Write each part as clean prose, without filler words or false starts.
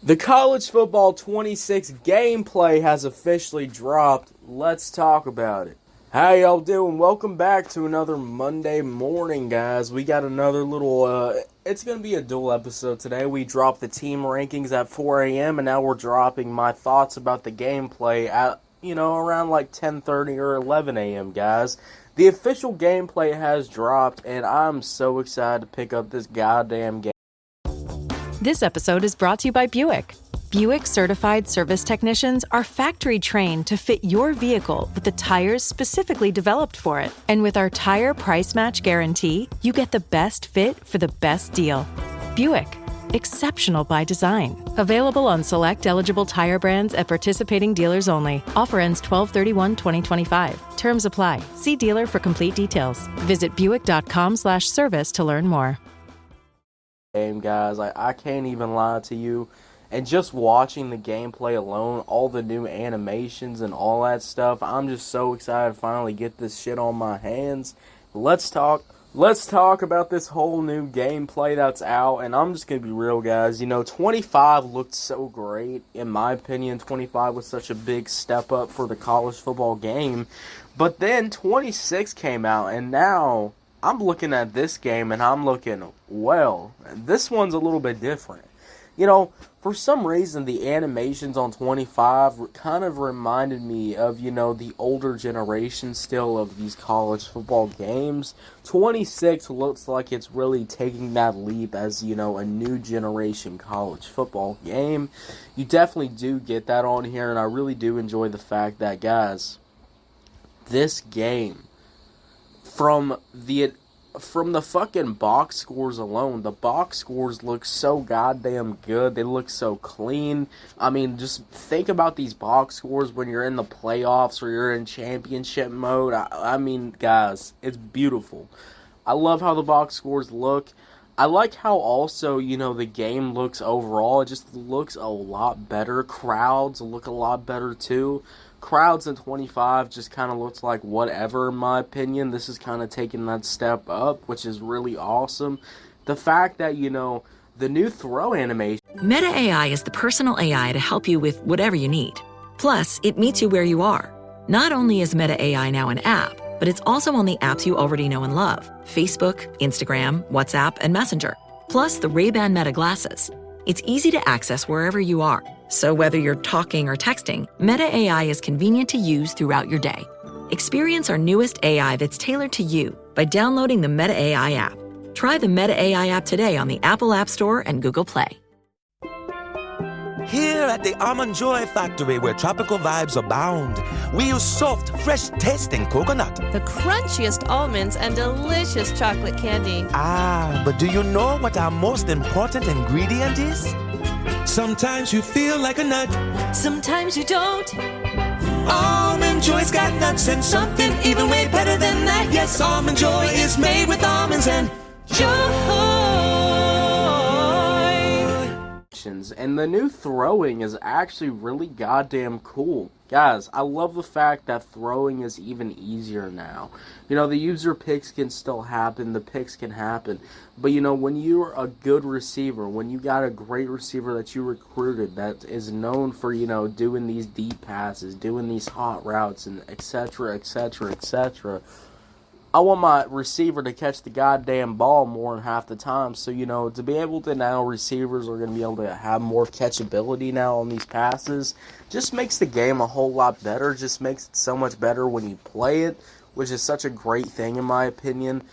The college football 26 gameplay has officially dropped. Let's talk about it. How y'all doing? Welcome back to another Monday morning, guys. We got another little, it's going to be a dual episode today. We dropped the team rankings at 4 a.m. and now we're dropping my thoughts about the gameplay at, around like 10:30 or 11 a.m., guys. The official gameplay has dropped and I'm so excited to pick up this goddamn game. This episode is brought to you by Buick. Buick certified service technicians are factory trained to fit your vehicle with the tires specifically developed for it. And with our tire price match guarantee, you get the best fit for the best deal. Buick, exceptional by design. Available on select eligible tire brands at participating dealers only. Offer ends 12/31/2025. Terms apply. See dealer for complete details. Visit buick.com/service to learn more. Game, guys, I can't even lie to you, and just watching the gameplay alone, all the new animations and all that stuff, I'm just so excited to finally get this shit on my hands. Let's talk about this whole new gameplay that's out, and I'm just gonna be real, guys. 25 looked so great. In my opinion, 25 was such a big step up for the college football game, but then 26 came out, and now I'm looking at this game and I'm looking, well, this one's a little bit different. For some reason, the animations on 25 kind of reminded me of, the older generation still of these college football games. 26 looks like it's really taking that leap as, a new generation college football game. You definitely do get that on here, and I really do enjoy the fact that, guys, this game, from the fucking box scores alone, the box scores look so goddamn good. They look so clean. I mean, just think about these box scores when you're in the playoffs or you're in championship mode. I mean, guys, it's beautiful. I love how the box scores look. I like how also, the game looks overall. It just looks a lot better. Crowds look a lot better too. Crowds in 25 just kind of looks like whatever, in my opinion. This is kind of taking that step up, which is really awesome. The fact that, the new throw animation. Meta AI is the personal AI to help you with whatever you need. Plus, it meets you where you are. Not only is Meta AI now an app, but it's also on the apps you already know and love. Facebook, Instagram, WhatsApp, and Messenger. Plus the Ray-Ban Meta glasses. It's easy to access wherever you are. So whether you're talking or texting, Meta AI is convenient to use throughout your day. Experience our newest AI that's tailored to you by downloading the Meta AI app. Try the Meta AI app today on the Apple App Store and Google Play. Here at the Almond Joy Factory, where tropical vibes abound, we use soft, fresh-tasting coconut. The crunchiest almonds and delicious chocolate candy. Ah, but do you know what our most important ingredient is? Sometimes you feel like a nut. Sometimes you don't. Almond Joy's got nuts and something even way better than that. Yes, Almond Joy is made with almonds and joy. And the new throwing is actually really goddamn cool. Guys, I love the fact that throwing is even easier now. The user picks can still happen, the picks can happen. But, when you're a good receiver, when you got a great receiver that you recruited that is known for, doing these deep passes, doing these hot routes, and etc., etc., etc., I want my receiver to catch the goddamn ball more than half the time. So, to be able to now, receivers are going to be able to have more catchability now on these passes. Just makes the game a whole lot better. Just makes it so much better when you play it, which is such a great thing in my opinion.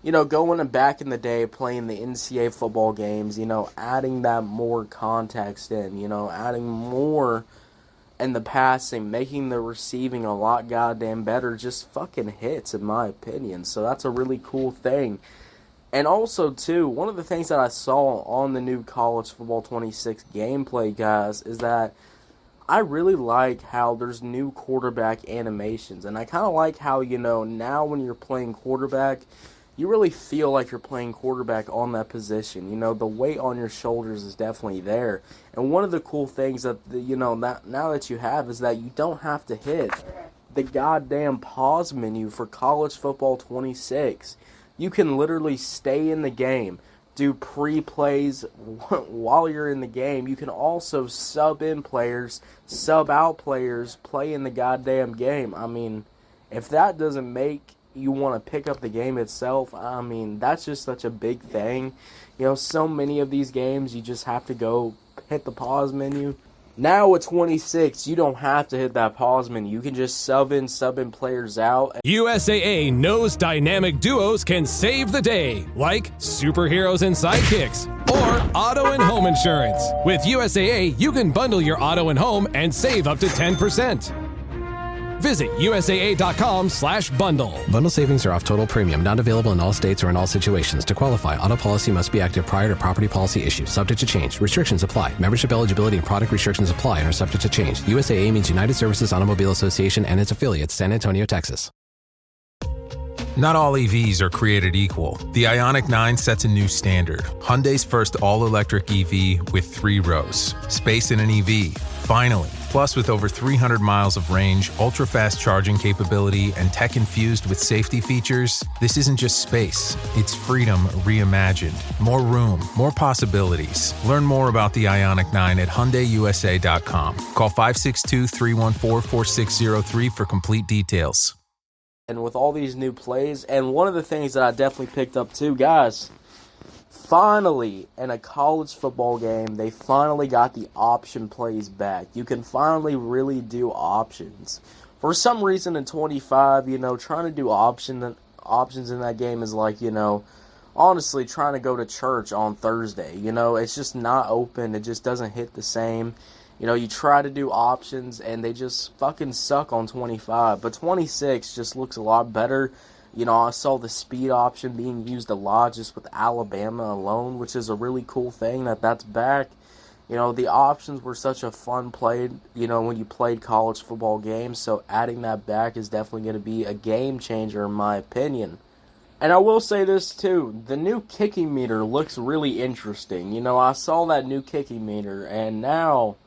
Going back in the day, playing the NCAA football games, adding that more context in, adding more and the passing, making the receiving a lot goddamn better, just fucking hits, in my opinion. So that's a really cool thing. And also, too, one of the things that I saw on the new College Football 26 gameplay, guys, is that I really like how there's new quarterback animations. And I kind of like how, now when you're playing quarterback, you really feel like you're playing quarterback on that position. The weight on your shoulders is definitely there. And one of the cool things that, now that you have is that you don't have to hit the goddamn pause menu for College Football 26. You can literally stay in the game, do pre-plays while you're in the game. You can also sub in players, sub out players, play in the goddamn game. I mean, if that doesn't make you want to pick up the game itself, I mean, that's just such a big thing. You know, so many of these games, you just have to go hit the pause menu. Now with 26, you don't have to hit that pause menu. You can just sub in players out. USAA knows dynamic duos can save the day, like superheroes and sidekicks, or auto and home insurance. With USAA, you can bundle your auto and home and save up to 10%. Visit USAA.com/bundle. Bundle savings are off total premium, not available in all states or in all situations. To qualify, auto policy must be active prior to property policy issue. Subject to change. Restrictions apply. Membership eligibility and product restrictions apply and are subject to change. USAA means United Services Automobile Association and its affiliates, San Antonio, Texas. Not all EVs are created equal. The Ioniq 9 sets a new standard. Hyundai's first all-electric EV with 3 rows. Space in an EV. Finally. Plus, with over 300 miles of range, ultra-fast charging capability, and tech infused with safety features, this isn't just space. It's freedom reimagined. More room, more possibilities. Learn more about the Ioniq 9 at HyundaiUSA.com. Call 562-314-4603 for complete details. And with all these new plays, and one of the things that I definitely picked up too, guys, finally, in a college football game, they finally got the option plays back. You can finally really do options. For some reason in 25, trying to do options in that game is like, honestly, trying to go to church on Thursday. It's just not open. It just doesn't hit the same. You try to do options, and they just fucking suck on 25. But 26 just looks a lot better. I saw the speed option being used a lot just with Alabama alone, which is a really cool thing that's back. The options were such a fun play, when you played college football games. So adding that back is definitely going to be a game changer in my opinion. And I will say this too, the new kicking meter looks really interesting. I saw that new kicking meter, and now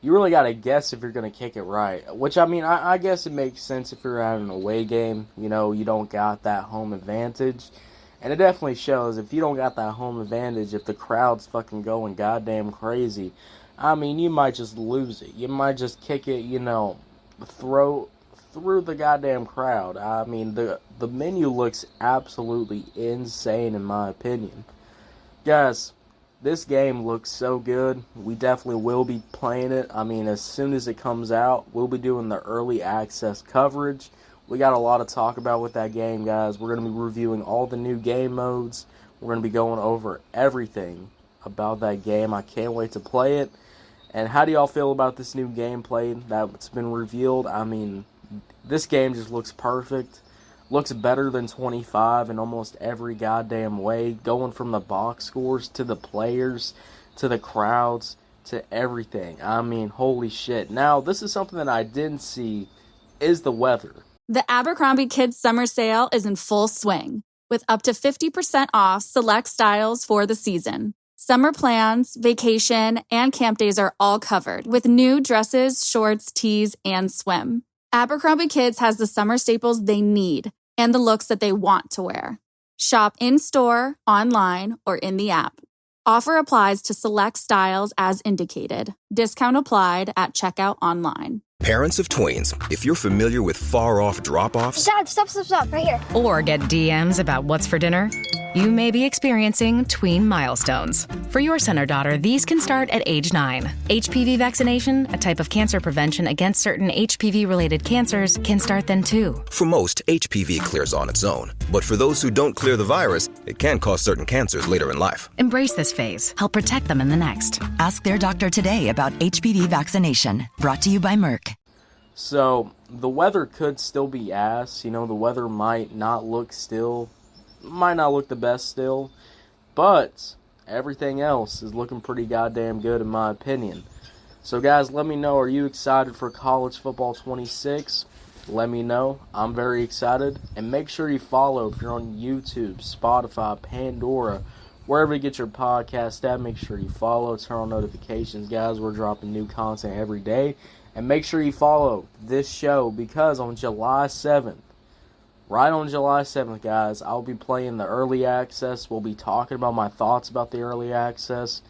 you really got to guess if you're going to kick it right. Which, I guess it makes sense if you're at an away game. You don't got that home advantage. And it definitely shows if you don't got that home advantage, if the crowd's fucking going goddamn crazy, you might just lose it. You might just kick it, through the goddamn crowd. The menu looks absolutely insane in my opinion. Guys, this game looks so good. We definitely will be playing it. As soon as it comes out, we'll be doing the early access coverage. We got a lot to talk about with that game, guys. We're going to be reviewing all the new game modes. We're going to be going over everything about that game. I can't wait to play it. And how do y'all feel about this new gameplay that's been revealed? This game just looks perfect. Looks better than 25 in almost every goddamn way. Going from the box scores to the players to the crowds to everything. Holy shit. Now, this is something that I didn't see, is the weather. The Abercrombie Kids Summer Sale is in full swing, with up to 50% off select styles for the season. Summer plans, vacation, and camp days are all covered, with new dresses, shorts, tees, and swim. Abercrombie Kids has the summer staples they need and the looks that they want to wear. Shop in-store, online, or in the app. Offer applies to select styles as indicated. Discount applied at checkout online. Parents of tweens, if you're familiar with far-off drop-offs... Dad, stop, right here. Or get DMs about what's for dinner, you may be experiencing tween milestones. For your son or daughter, these can start at age 9. HPV vaccination, a type of cancer prevention against certain HPV-related cancers, can start then too. For most, HPV clears on its own. But for those who don't clear the virus, it can cause certain cancers later in life. Embrace this phase. Help protect them in the next. Ask their doctor today about HPV vaccination. Brought to you by Merck. So, the weather could still be ass. The weather might not look the best still. But everything else is looking pretty goddamn good in my opinion. So guys, let me know, are you excited for College Football 26? Let me know. I'm very excited. And make sure you follow if you're on YouTube, Spotify, Pandora, wherever you get your podcast at. Make sure you follow, turn on notifications, guys. We're dropping new content every day. And make sure you follow this show because on July 7th, right on July 7th, guys, I'll be playing the early access. We'll be talking about my thoughts about the early access.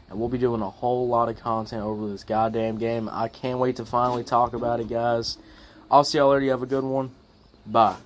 And we'll be doing a whole lot of content over this goddamn game. I can't wait to finally talk about it, guys. I'll see y'all later. You have a good one. Bye.